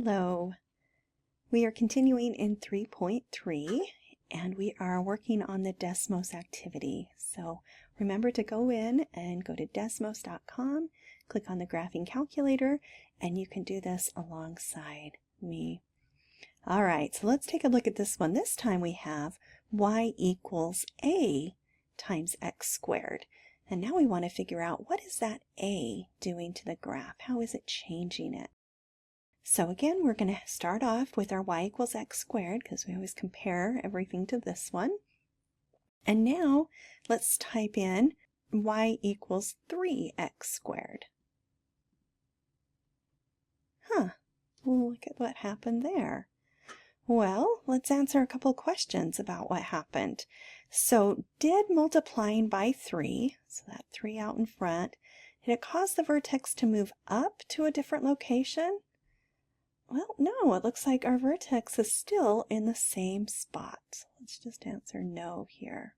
Hello. We are continuing in 3.3 and we are working on the Desmos activity. So remember to go in and go to desmos.com, click on the graphing calculator, and you can do this alongside me. All right, so let's take a look at this one. This time we have y equals a times x squared. And now we want to figure out, what is that a doing to the graph? How is it changing it? So again, we're going to start off with our y equals x squared, because we always compare everything to this one. And now let's type in y equals 3x squared. Look at what happened there. Well, let's answer a couple questions about what happened. So did multiplying by 3, so that 3 out in front, did it cause the vertex to move up to a different location? Well, no, it looks like our vertex is still in the same spot. So let's just answer no here.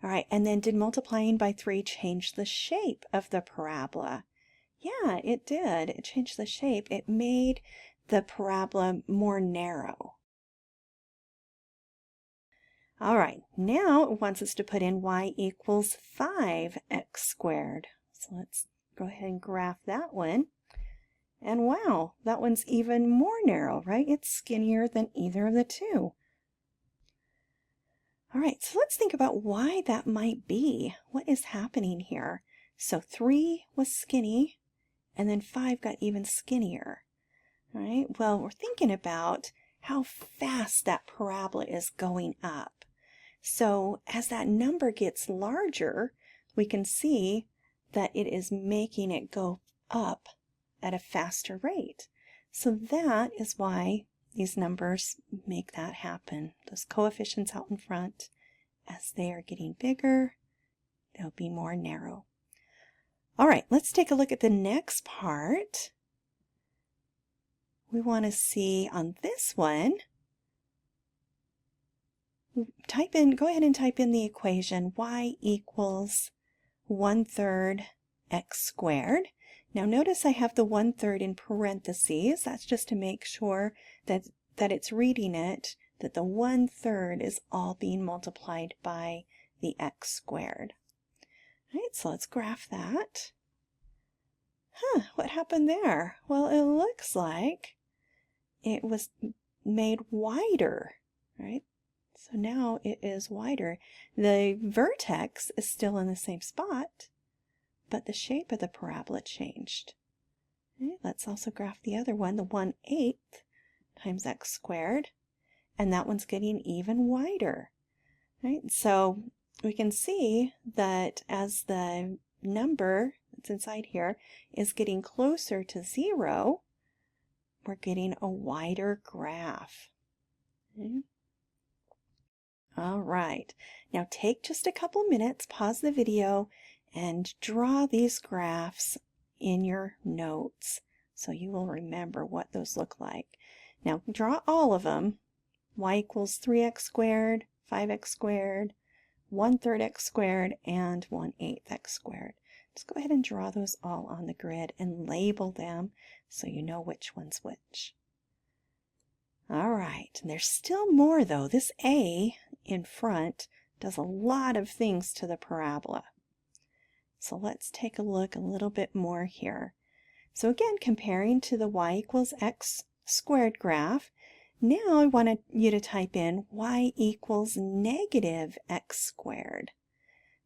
All right, and then did multiplying by 3 change the shape of the parabola? Yeah, it did. It changed the shape. It made the parabola more narrow. All right, now it wants us to put in y equals 5x squared. So let's go ahead and graph that one. And wow, that one's even more narrow, right? It's skinnier than either of the two. All right, so let's think about why that might be. What is happening here? So 3 was skinny, and then 5 got even skinnier. All right, well, we're thinking about how fast that parabola is going up. So as that number gets larger, we can see that it is making it go up at a faster rate. So that is why these numbers make that happen. Those coefficients out in front, as they are getting bigger, they'll be more narrow. All right, let's take a look at the next part. We want to see on this one, go ahead and type in the equation y equals 1/3 x squared. Now notice I have the 1/3 in parentheses. That's just to make sure that it's reading it, that the 1/3 is all being multiplied by the x squared. All right, so let's graph that. What happened there? Well, it looks like it was made wider, right? So now it is wider. The vertex is still in the same spot, but the shape of the parabola changed. Okay, let's also graph the other one, the 1/8 times x squared, and that one's getting even wider. Right? So we can see that as the number that's inside here is getting closer to 0, we're getting a wider graph. Okay. All right, now take just a couple minutes, pause the video, and draw these graphs in your notes so you will remember what those look like. Now draw all of them. Y equals 3x squared, 5x squared, 1/3 x squared, and 1/8 x squared. Just go ahead and draw those all on the grid and label them so you know which one's which. All right, and there's still more though. This a in front does a lot of things to the parabola. So let's take a look a little bit more here. So again, comparing to the y equals x squared graph, now I want you to type in y equals negative x squared.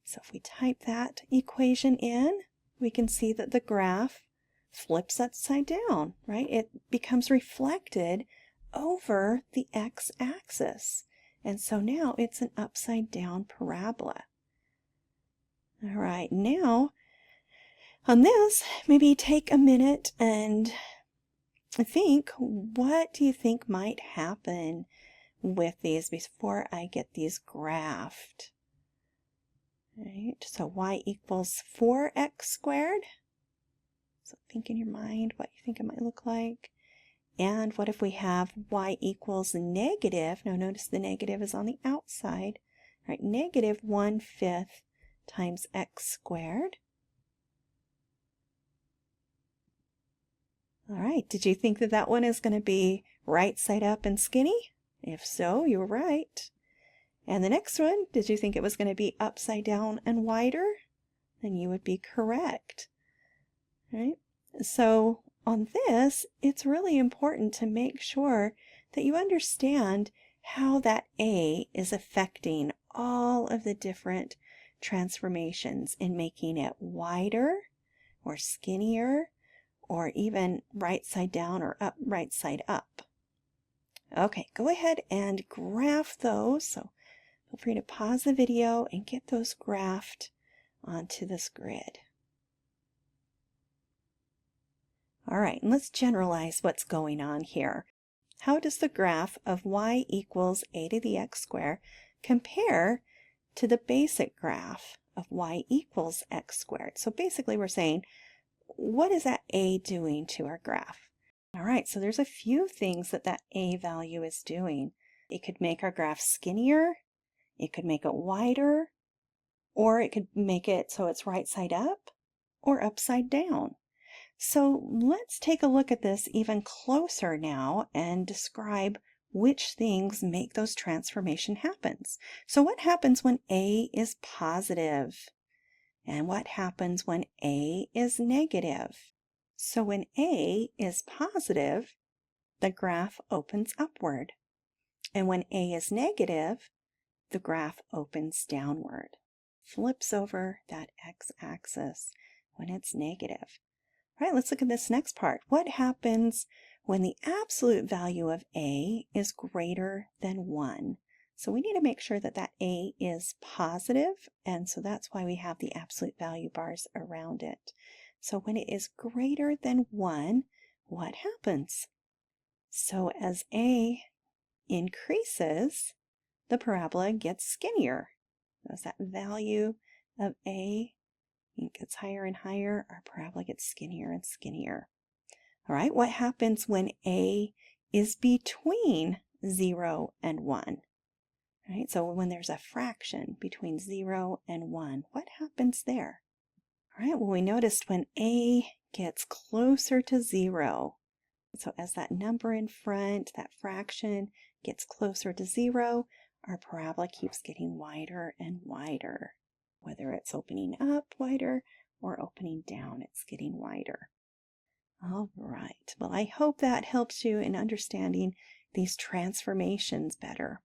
So if we type that equation in, we can see that the graph flips upside down, right? It becomes reflected over the x-axis. And so now it's an upside down parabola. All right, now on this, maybe take a minute and think, what do you think might happen with these before I get these graphed? All right, so y equals 4x squared. So think in your mind what you think it might look like. And what if we have y equals negative? Now notice the negative is on the outside. All right, negative 1/5 times x squared. All right, did you think that that one is going to be right side up and skinny? If so, you were right. And the next one, did you think it was going to be upside down and wider? Then you would be correct. All right? So on this, it's really important to make sure that you understand how that A is affecting all of the different transformations in making it wider or skinnier or even right side down or up right side up. Okay, go ahead and graph those. So feel free to pause the video and get those graphed onto this grid. All right, and let's generalize what's going on here. How does the graph of y equals a to the x squared compare to the basic graph of y equals x squared? So basically we're saying, what is that a doing to our graph? All right, so there's a few things that that a value is doing. It could make our graph skinnier, it could make it wider, or it could make it so it's right side up or upside down. So let's take a look at this even closer now and describe which things make those transformation happens. So what happens when A is positive? And what happens when A is negative? So when A is positive, the graph opens upward. And when A is negative, the graph opens downward. Flips over that x-axis when it's negative. All right, let's look at this next part. What happens when the absolute value of A is greater than 1? So we need to make sure that that A is positive, and so that's why we have the absolute value bars around it. So when it is greater than 1, what happens? So as A increases, the parabola gets skinnier. As that value of A gets higher and higher, our parabola gets skinnier and skinnier. All right, what happens when A is between 0 and 1? All right, so when there's a fraction between 0 and 1, what happens there? All right, well, we noticed when A gets closer to 0, so as that number in front, that fraction gets closer to 0, our parabola keeps getting wider and wider. Whether it's opening up wider or opening down, it's getting wider. All right, well, I hope that helps you in understanding these transformations better.